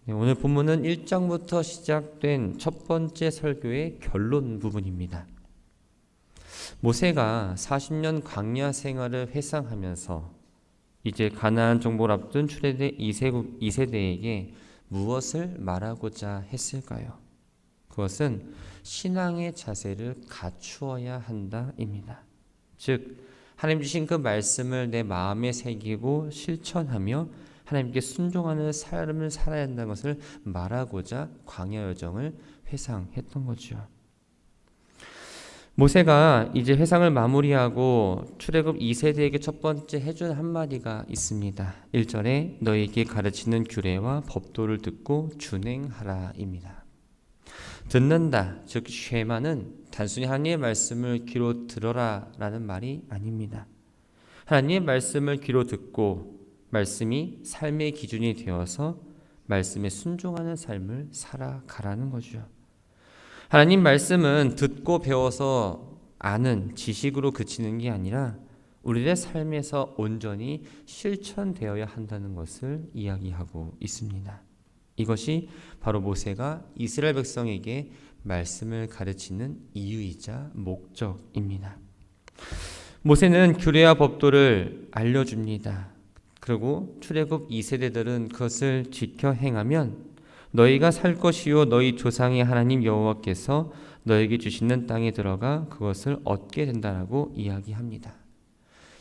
네, 오늘 본문은 1장부터 시작된 첫 번째 설교의 결론 부분입니다. 모세가 40년 광야 생활을 회상하면서 이제 가나안 정복을 앞둔 출애굽 2세대에게 무엇을 말하고자 했을까요? 그것은 신앙의 자세를 갖추어야 한다입니다. 즉 하나님 주신 그 말씀을 내 마음에 새기고 실천하며 하나님께 순종하는 삶을 살아야 한다는 것을 말하고자 광야 여정을 회상했던 거죠. 모세가 이제 회상을 마무리하고 출애굽 2세대에게 첫 번째 해준 한마디가 있습니다. 1절에 너희에게 가르치는 규례와 법도를 듣고 준행하라입니다. 듣는다, 즉 쉐마는 단순히 하나님의 말씀을 귀로 들어라 라는 말이 아닙니다. 하나님의 말씀을 귀로 듣고 말씀이 삶의 기준이 되어서 말씀에 순종하는 삶을 살아가라는 거죠. 하나님 말씀은 듣고 배워서 아는 지식으로 그치는 게 아니라 우리의 삶에서 온전히 실천되어야 한다는 것을 이야기하고 있습니다. 이것이 바로 모세가 이스라엘 백성에게 말씀을 가르치는 이유이자 목적입니다. 모세는 규례와 법도를 알려줍니다. 그리고 출애굽 2세대들은 그것을 지켜 행하면 너희가 살 것이요 너희 조상의 하나님 여호와께서 너에게 주시는 땅에 들어가 그것을 얻게 된다라고 이야기합니다.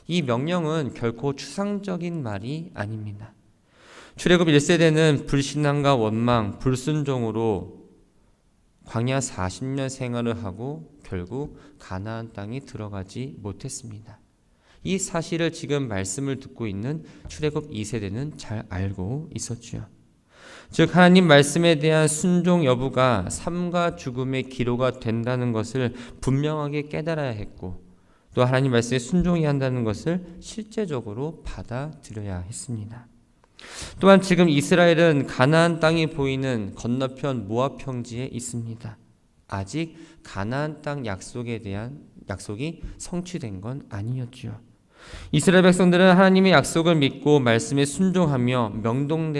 이 명령은 결코 추상적인 말이 아닙니다. 출애굽 1세대는 불신앙과 원망, 불순종으로 광야 40년 생활을 하고 결국 가나안 땅에 들어가지 못했습니다. 이 사실을 지금 말씀을 듣고 있는 출애굽 2세대는 잘 알고 있었죠. 즉 하나님 말씀에 대한 순종 여부가 삶과 죽음의 기로가 된다는 것을 분명하게 깨달아야 했고 또 하나님 말씀에 순종해야 한다는 것을 실제적으로 받아들여야 했습니다. 또한 지금 이스라엘은 가나안 땅이 보이는 건너편 모압 평지에 있습니다. 아직 가나안 땅 약속이 성취된 건 아니었죠. 이스라엘 백성들은 하나님의 약속을 믿고 말씀에 순종하며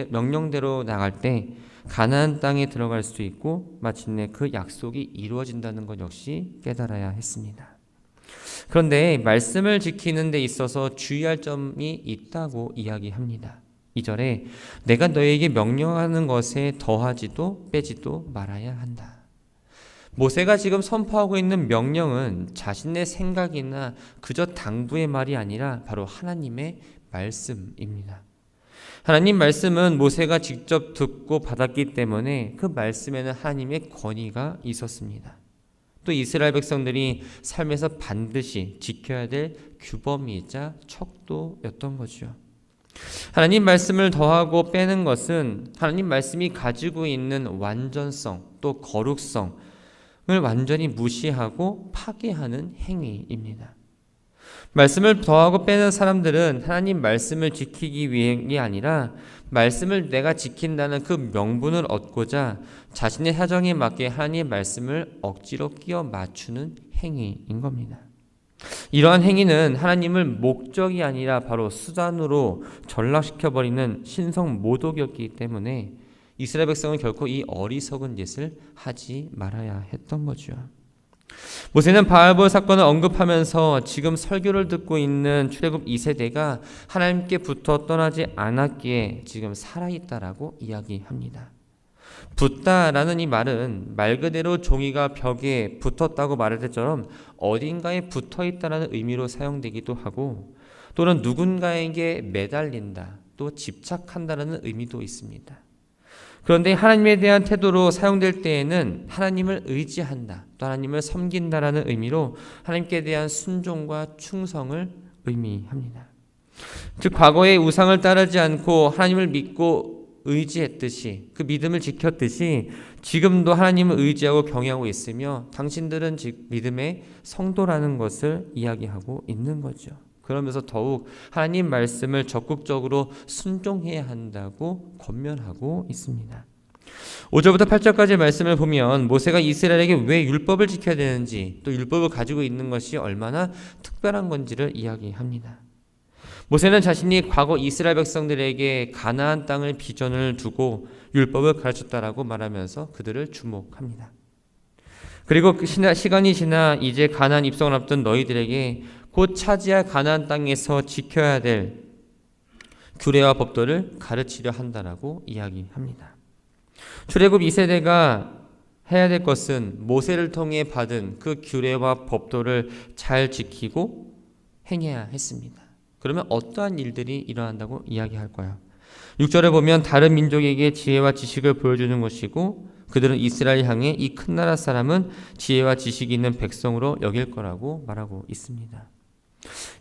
명령대로 나갈 때 가나안 땅에 들어갈 수 있고 마침내 그 약속이 이루어진다는 것 역시 깨달아야 했습니다. 그런데 말씀을 지키는 데 있어서 주의할 점이 있다고 이야기합니다. 2절에 내가 너에게 명령하는 것에 더하지도 빼지도 말아야 한다. 모세가 지금 선포하고 있는 명령은 자신의 생각이나 그저 당부의 말이 아니라 바로 하나님의 말씀입니다. 하나님 말씀은 모세가 직접 듣고 받았기 때문에 그 말씀에는 하나님의 권위가 있었습니다. 또 이스라엘 백성들이 삶에서 반드시 지켜야 될 규범이자 척도였던 거죠. 하나님 말씀을 더하고 빼는 것은 하나님 말씀이 가지고 있는 완전성 또 거룩성 을 완전히 무시하고 파괴하는 행위입니다. 말씀을 더하고 빼는 사람들은 하나님 말씀을 지키기 위함이 아니라 말씀을 내가 지킨다는 그 명분을 얻고자 자신의 사정에 맞게 하나님의 말씀을 억지로 끼워 맞추는 행위인 겁니다. 이러한 행위는 하나님을 목적이 아니라 바로 수단으로 전락시켜버리는 신성 모독이었기 때문에 이스라엘 백성은 결코 이 어리석은 짓을 하지 말아야 했던 거죠. 모세는 바알볼 사건을 언급하면서 지금 설교를 듣고 있는 출애굽 2세대가 하나님께 붙어 떠나지 않았기에 지금 살아있다라고 이야기합니다. 붙다라는 이 말은 말 그대로 종이가 벽에 붙었다고 말할 때처럼 어딘가에 붙어있다라는 의미로 사용되기도 하고 또는 누군가에게 매달린다 또 집착한다라는 의미도 있습니다. 그런데 하나님에 대한 태도로 사용될 때에는 하나님을 의지한다, 또 하나님을 섬긴다라는 의미로 하나님께 대한 순종과 충성을 의미합니다. 즉 과거의 우상을 따르지 않고 하나님을 믿고 의지했듯이 그 믿음을 지켰듯이 지금도 하나님을 의지하고 경외하고 있으며 당신들은 믿음의 성도라는 것을 이야기하고 있는 거죠. 그러면서 더욱 하나님 말씀을 적극적으로 순종해야 한다고 권면하고 있습니다. 5절부터 8절까지의 말씀을 보면 모세가 이스라엘에게 왜 율법을 지켜야 되는지 또 율법을 가지고 있는 것이 얼마나 특별한 건지를 이야기합니다. 모세는 자신이 과거 이스라엘 백성들에게 가나안 땅을 비전을 두고 율법을 가르쳤다라고 말하면서 그들을 주목합니다. 그리고 그 시간이 지나 이제 가나안 입성을 앞둔 너희들에게 곧 차지할 가나안 땅에서 지켜야 될 규례와 법도를 가르치려 한다라고 이야기합니다. 출애굽 2세대가 해야 될 것은 모세를 통해 받은 그 규례와 법도를 잘 지키고 행해야 했습니다. 그러면 어떠한 일들이 일어난다고 이야기할까요? 6절에 보면 다른 민족에게 지혜와 지식을 보여주는 것이고 그들은 이스라엘 향해 이 큰 나라 사람은 지혜와 지식이 있는 백성으로 여길 거라고 말하고 있습니다.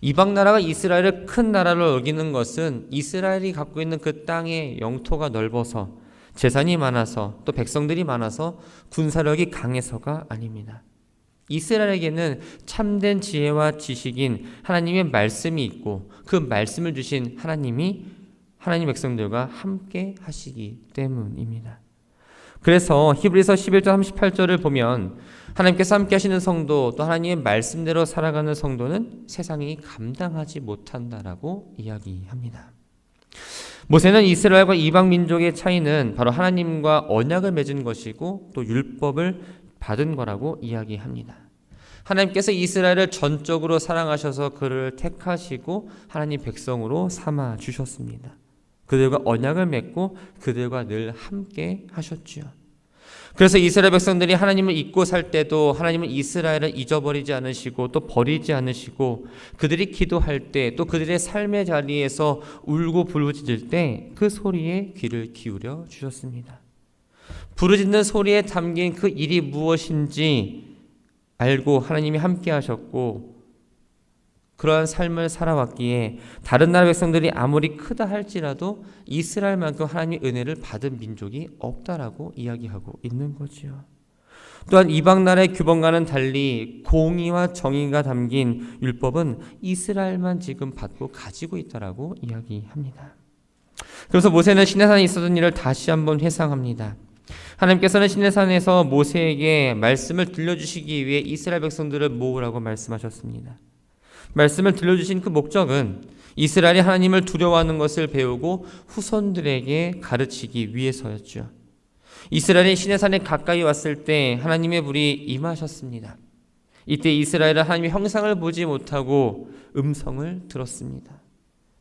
이방 나라가 이스라엘을 큰 나라로 여기는 것은 이스라엘이 갖고 있는 그 땅의 영토가 넓어서 재산이 많아서 또 백성들이 많아서 군사력이 강해서가 아닙니다. 이스라엘에게는 참된 지혜와 지식인 하나님의 말씀이 있고 그 말씀을 주신 하나님이 하나님 백성들과 함께 하시기 때문입니다. 그래서 히브리서 11절 38절을 보면 하나님께서 함께 하시는 성도 또 하나님의 말씀대로 살아가는 성도는 세상이 감당하지 못한다라고 이야기합니다. 모세는 이스라엘과 이방 민족의 차이는 바로 하나님과 언약을 맺은 것이고 또 율법을 받은 거라고 이야기합니다. 하나님께서 이스라엘을 전적으로 사랑하셔서 그를 택하시고 하나님 백성으로 삼아 주셨습니다. 그들과 언약을 맺고 그들과 늘 함께 하셨지요. 그래서 이스라엘 백성들이 하나님을 잊고 살 때도 하나님은 이스라엘을 잊어버리지 않으시고 또 버리지 않으시고 그들이 기도할 때 또 그들의 삶의 자리에서 울고 부르짖을 때 그 소리에 귀를 기울여 주셨습니다. 부르짖는 소리에 담긴 그 일이 무엇인지 알고 하나님이 함께 하셨고 그러한 삶을 살아왔기에 다른 나라 백성들이 아무리 크다 할지라도 이스라엘만큼 하나님의 은혜를 받은 민족이 없다라고 이야기하고 있는 거지요. 또한 이방 나라의 규범과는 달리 공의와 정의가 담긴 율법은 이스라엘만 지금 받고 가지고 있다라고 이야기합니다. 그래서 모세는 시내산에 있었던 일을 다시 한번 회상합니다. 하나님께서는 시내산에서 모세에게 말씀을 들려주시기 위해 이스라엘 백성들을 모으라고 말씀하셨습니다. 말씀을 들려주신 그 목적은 이스라엘이 하나님을 두려워하는 것을 배우고 후손들에게 가르치기 위해서였죠. 이스라엘이 시내산에 가까이 왔을 때 하나님의 불이 임하셨습니다. 이때 이스라엘은 하나님의 형상을 보지 못하고 음성을 들었습니다.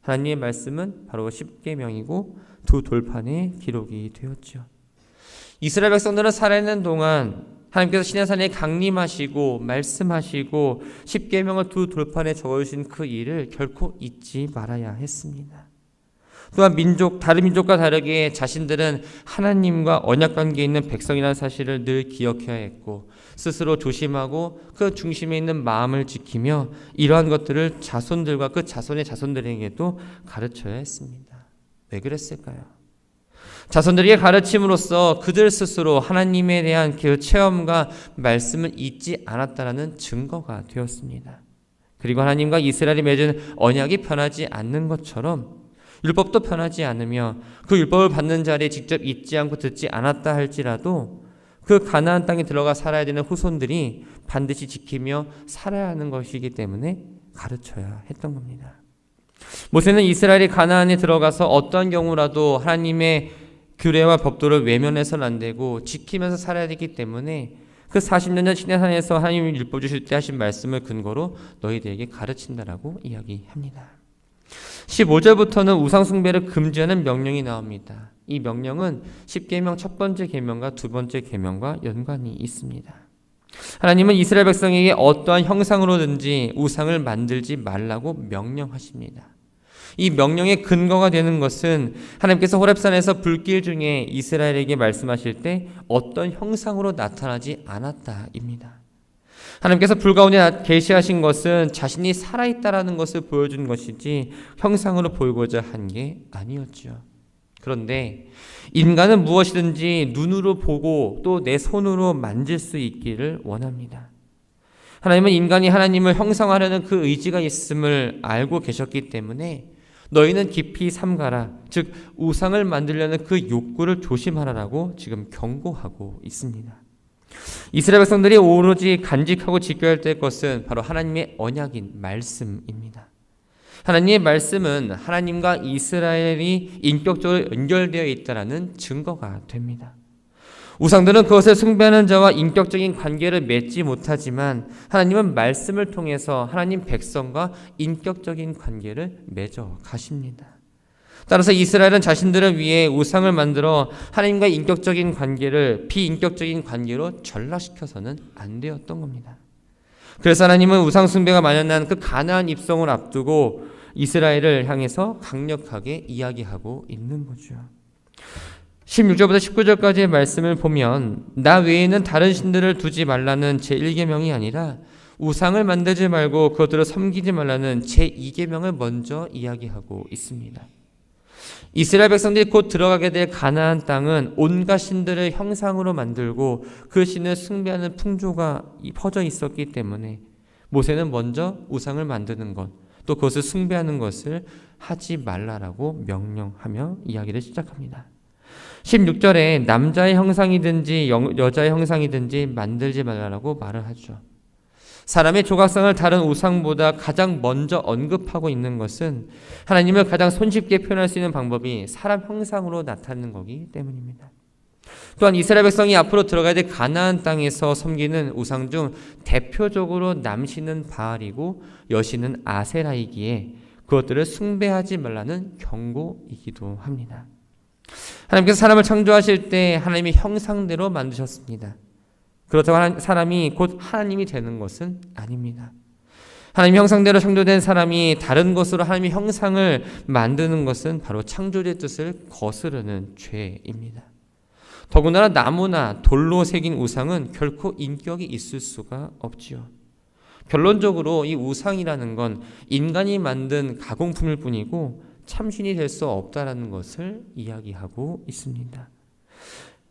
하나님의 말씀은 바로 십계명이고 두 돌판에 기록이 되었죠. 이스라엘 백성들은 살아있는 동안 하나님께서 시내산에 강림하시고 말씀하시고 십계명을 두 돌판에 적어주신 그 일을 결코 잊지 말아야 했습니다. 또한 다른 민족과 다르게 자신들은 하나님과 언약관계에 있는 백성이라는 사실을 늘 기억해야 했고 스스로 조심하고 그 중심에 있는 마음을 지키며 이러한 것들을 자손들과 그 자손의 자손들에게도 가르쳐야 했습니다. 왜 그랬을까요? 자손들에게 가르침으로써 그들 스스로 하나님에 대한 그 체험과 말씀을 잊지 않았다라는 증거가 되었습니다. 그리고 하나님과 이스라엘이 맺은 언약이 변하지 않는 것처럼 율법도 변하지 않으며 그 율법을 받는 자리에 직접 잊지 않고 듣지 않았다 할지라도 그 가나안 땅에 들어가 살아야 되는 후손들이 반드시 지키며 살아야 하는 것이기 때문에 가르쳐야 했던 겁니다. 모세는 이스라엘이 가나안에 들어가서 어떠한 경우라도 하나님의 규례와 법도를 외면해서는 안 되고 지키면서 살아야 되기 때문에 그 40년 전 시내산에서 하나님이 율법 주실 때 하신 말씀을 근거로 너희들에게 가르친다라고 이야기합니다. 15절부터는 우상숭배를 금지하는 명령이 나옵니다. 이 명령은 십계명 첫 번째 계명과 두 번째 계명과 연관이 있습니다. 하나님은 이스라엘 백성에게 어떠한 형상으로든지 우상을 만들지 말라고 명령하십니다. 이 명령의 근거가 되는 것은 하나님께서 호렙산에서 불길 중에 이스라엘에게 말씀하실 때 어떤 형상으로 나타나지 않았다입니다. 하나님께서 불 가운데 계시하신 것은 자신이 살아있다라는 것을 보여준 것이지 형상으로 보이고자 한 게 아니었죠. 그런데 인간은 무엇이든지 눈으로 보고 또 내 손으로 만질 수 있기를 원합니다. 하나님은 인간이 하나님을 형상화하려는 그 의지가 있음을 알고 계셨기 때문에 너희는 깊이 삼가라, 즉 우상을 만들려는 그 욕구를 조심하라라고 지금 경고하고 있습니다. 이스라엘 백성들이 오로지 간직하고 지켜야 될 것은 바로 하나님의 언약인 말씀입니다. 하나님의 말씀은 하나님과 이스라엘이 인격적으로 연결되어 있다는 증거가 됩니다. 우상들은 그것을 숭배하는 자와 인격적인 관계를 맺지 못하지만 하나님은 말씀을 통해서 하나님 백성과 인격적인 관계를 맺어 가십니다. 따라서 이스라엘은 자신들을 위해 우상을 만들어 하나님과 인격적인 관계를 비인격적인 관계로 전락시켜서는 안 되었던 겁니다. 그래서 하나님은 우상 숭배가 만연한 그 가나안 입성을 앞두고 이스라엘을 향해서 강력하게 이야기하고 있는 거죠. 16절부터 19절까지의 말씀을 보면 나 외에는 다른 신들을 두지 말라는 제1계명이 아니라 우상을 만들지 말고 그것들을 섬기지 말라는 제2계명을 먼저 이야기하고 있습니다. 이스라엘 백성들이 곧 들어가게 될 가나안 땅은 온갖 신들을 형상으로 만들고 그 신을 숭배하는 풍조가 퍼져 있었기 때문에 모세는 먼저 우상을 만드는 것, 또 그것을 숭배하는 것을 하지 말라라고 명령하며 이야기를 시작합니다. 16절에 남자의 형상이든지 여자의 형상이든지 만들지 말라라고 말을 하죠. 사람의 조각상을 다른 우상보다 가장 먼저 언급하고 있는 것은 하나님을 가장 손쉽게 표현할 수 있는 방법이 사람 형상으로 나타나는 거기 때문입니다. 또한 이스라엘 백성이 앞으로 들어가야 될 가나안 땅에서 섬기는 우상 중 대표적으로 남신은 바알이고 여신은 아세라이기에 그것들을 숭배하지 말라는 경고이기도 합니다. 하나님께서 사람을 창조하실 때 하나님의 형상대로 만드셨습니다. 그렇다고 사람이 곧 하나님이 되는 것은 아닙니다. 하나님의 형상대로 창조된 사람이 다른 것으로 하나님의 형상을 만드는 것은 바로 창조주의 뜻을 거스르는 죄입니다. 더군다나 나무나 돌로 새긴 우상은 결코 인격이 있을 수가 없지요. 결론적으로 이 우상이라는 건 인간이 만든 가공품일 뿐이고 참신이 될 수 없다라는 것을 이야기하고 있습니다.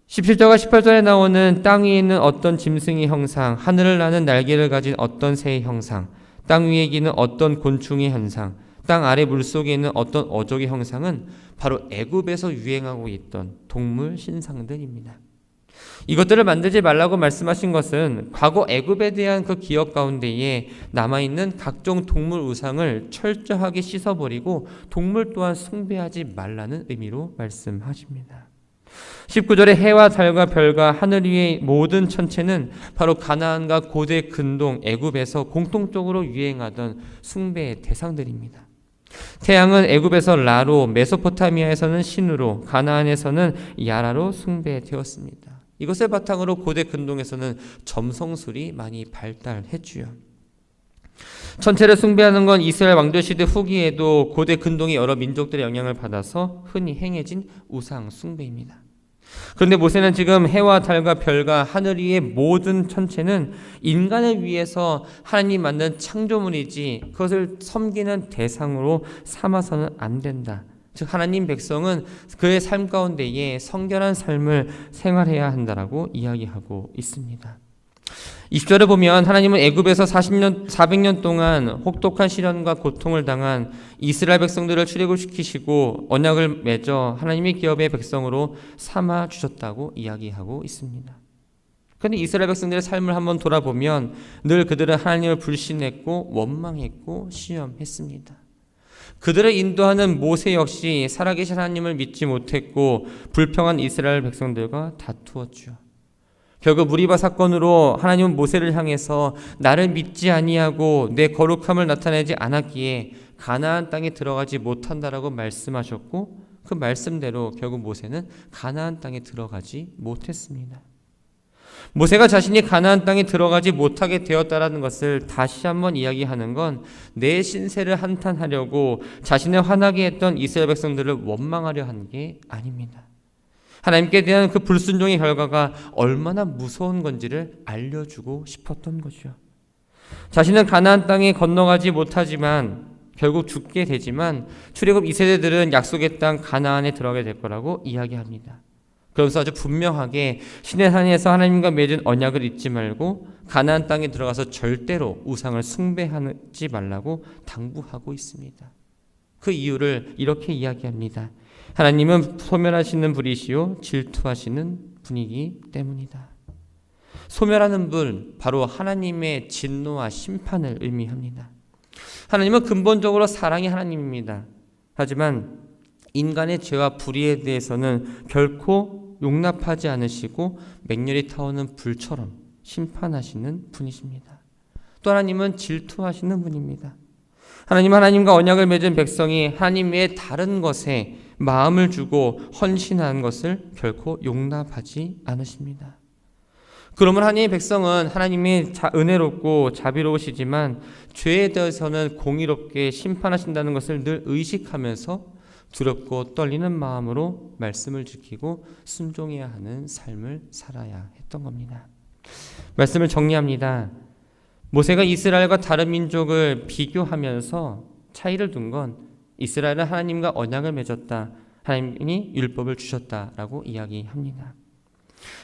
17절과 18절에 나오는 땅 위에 있는 어떤 짐승의 형상, 하늘을 나는 날개를 가진 어떤 새의 형상, 땅 위에 기는 어떤 곤충의 형상, 땅 아래 물속에 있는 어떤 어족의 형상은 바로 애굽에서 유행하고 있던 동물 신상들입니다. 이것들을 만들지 말라고 말씀하신 것은 과거 애굽에 대한 그 기억 가운데에 남아있는 각종 동물 우상을 철저하게 씻어버리고 동물 또한 숭배하지 말라는 의미로 말씀하십니다. 19절에 해와 달과 별과 하늘 위의 모든 천체는 바로 가나안과 고대 근동 애굽에서 공통적으로 유행하던 숭배의 대상들입니다. 태양은 애굽에서 라로, 메소포타미아에서는 신으로, 가나안에서는 야라로 숭배되었습니다. 이것을 바탕으로 고대 근동에서는 점성술이 많이 발달했지요. 천체를 숭배하는 건 이스라엘 왕조 시대 후기에도 고대 근동의 여러 민족들의 영향을 받아서 흔히 행해진 우상 숭배입니다. 그런데 모세는 지금 해와 달과 별과 하늘 위의 모든 천체는 인간을 위해서 하나님 만든 창조물이지 그것을 섬기는 대상으로 삼아서는 안 된다. 즉 하나님 백성은 그의 삶 가운데에 성결한 삶을 생활해야 한다라고 이야기하고 있습니다. 20절을 보면 하나님은 애굽에서 400년 동안 혹독한 시련과 고통을 당한 이스라엘 백성들을 출애굽시키시고 언약을 맺어 하나님의 기업의 백성으로 삼아 주셨다고 이야기하고 있습니다. 그런데 이스라엘 백성들의 삶을 한번 돌아보면 늘 그들은 하나님을 불신했고 원망했고 시험했습니다. 그들을 인도하는 모세 역시 살아계신 하나님을 믿지 못했고 불평한 이스라엘 백성들과 다투었죠. 결국 무리바 사건으로 하나님은 모세를 향해서 나를 믿지 아니하고 내 거룩함을 나타내지 않았기에 가나안 땅에 들어가지 못한다라고 말씀하셨고 그 말씀대로 결국 모세는 가나안 땅에 들어가지 못했습니다. 모세가 자신이 가나안 땅에 들어가지 못하게 되었다라는 것을 다시 한번 이야기하는 건 내 신세를 한탄하려고 자신을 화나게 했던 이스라엘 백성들을 원망하려 한 게 아닙니다. 하나님께 대한 그 불순종의 결과가 얼마나 무서운 건지를 알려주고 싶었던 거죠. 자신은 가나안 땅에 건너가지 못하지만 결국 죽게 되지만 출애굽 2세대들은 약속의 땅 가나안에 들어가게 될 거라고 이야기합니다. 그러면서 아주 분명하게 시내산에서 하나님과 맺은 언약을 잊지 말고 가나안 땅에 들어가서 절대로 우상을 숭배하지 말라고 당부하고 있습니다. 그 이유를 이렇게 이야기합니다. 하나님은 소멸하시는 분이시요 질투하시는 분이기 때문이다. 소멸하는 분, 바로 하나님의 진노와 심판을 의미합니다. 하나님은 근본적으로 사랑의 하나님입니다. 하지만 인간의 죄와 불의에 대해서는 결코 용납하지 않으시고 맹렬히 타오르는 불처럼 심판하시는 분이십니다. 또 하나님은 질투하시는 분입니다. 하나님과 언약을 맺은 백성이 하나님 외에 다른 것에 마음을 주고 헌신하는 것을 결코 용납하지 않으십니다. 그러면 하나님의 백성은 하나님이 은혜롭고 자비로우시지만 죄에 대해서는 공의롭게 심판하신다는 것을 늘 의식하면서 두렵고 떨리는 마음으로 말씀을 지키고 순종해야 하는 삶을 살아야 했던 겁니다. 말씀을 정리합니다. 모세가 이스라엘과 다른 민족을 비교하면서 차이를 둔 건 이스라엘은 하나님과 언약을 맺었다. 하나님이 율법을 주셨다라고 이야기합니다.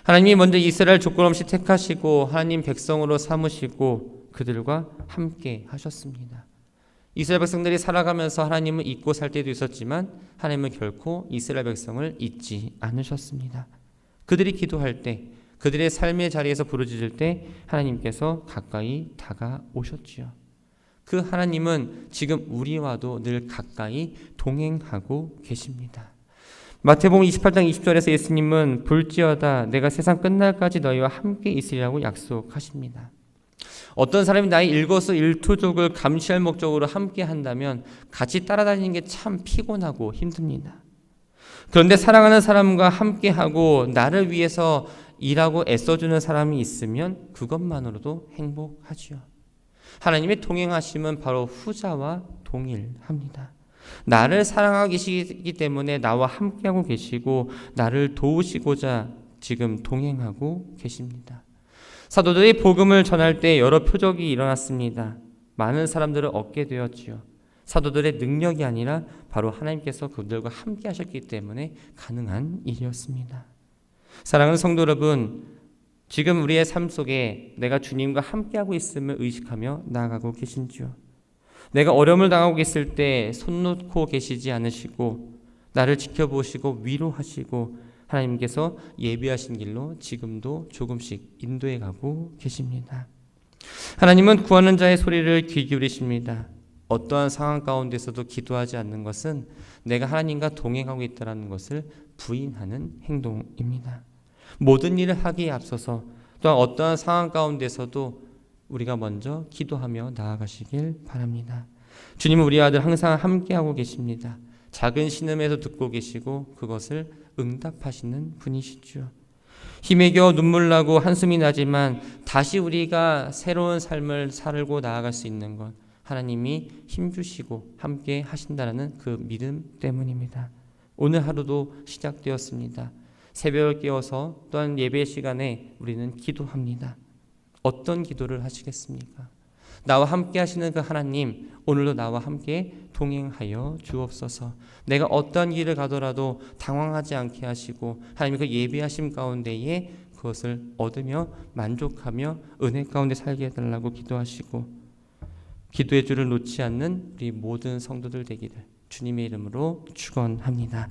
하나님이 먼저 이스라엘 조건 없이 택하시고 하나님 백성으로 삼으시고 그들과 함께 하셨습니다. 이스라엘 백성들이 살아가면서 하나님을 잊고 살 때도 있었지만 하나님은 결코 이스라엘 백성을 잊지 않으셨습니다. 그들이 기도할 때, 그들의 삶의 자리에서 부르짖을 때 하나님께서 가까이 다가오셨지요. 그 하나님은 지금 우리와도 늘 가까이 동행하고 계십니다. 마태복음 28장 20절에서 예수님은 볼지어다 내가 세상 끝날까지 너희와 함께 있으리라고 약속하십니다. 어떤 사람이 나의 일거수일투족을 감시할 목적으로 함께 한다면 같이 따라다니는 게 참 피곤하고 힘듭니다. 그런데 사랑하는 사람과 함께하고 나를 위해서 일하고 애써주는 사람이 있으면 그것만으로도 행복하지요. 하나님의 동행하심은 바로 후자와 동일합니다. 나를 사랑하고 계시기 때문에 나와 함께하고 계시고 나를 도우시고자 지금 동행하고 계십니다. 사도들이 복음을 전할 때 여러 표적이 일어났습니다. 많은 사람들을 얻게 되었지요. 사도들의 능력이 아니라 바로 하나님께서 그들과 함께 하셨기 때문에 가능한 일이었습니다. 사랑하는 성도 여러분, 지금 우리의 삶 속에 내가 주님과 함께하고 있음을 의식하며 나아가고 계신지요? 내가 어려움을 당하고 있을 때 손 놓고 계시지 않으시고 나를 지켜보시고 위로하시고 하나님께서 예비하신 길로 지금도 조금씩 인도해 가고 계십니다. 하나님은 구하는 자의 소리를 귀 기울이십니다. 어떠한 상황 가운데서도 기도하지 않는 것은 내가 하나님과 동행하고 있다는 것을 부인하는 행동입니다. 모든 일을 하기에 앞서서 또한 어떠한 상황 가운데서도 우리가 먼저 기도하며 나아가시길 바랍니다. 주님은 우리 아들 항상 함께하고 계십니다. 작은 신음에도 듣고 계시고 그것을 응답하시는 분이시죠. 힘에 겨워 눈물 나고 한숨이 나지만 다시 우리가 새로운 삶을 살고 나아갈 수 있는 건 하나님이 힘주시고 함께 하신다는 그 믿음 때문입니다. 오늘 하루도 시작되었습니다. 새벽을 깨워서 또한 예배 시간에 우리는 기도합니다. 어떤 기도를 하시겠습니까? 나와 함께 하시는 그 하나님, 오늘도 나와 함께 동행하여 주옵소서. 내가 어떤 길을 가더라도 당황하지 않게 하시고 하나님의 그 예비하심 가운데에 그것을 얻으며 만족하며 은혜 가운데 살게 해달라고 기도하시고 기도의 줄을 놓지 않는 우리 모든 성도들 되기를 주님의 이름으로 축원합니다.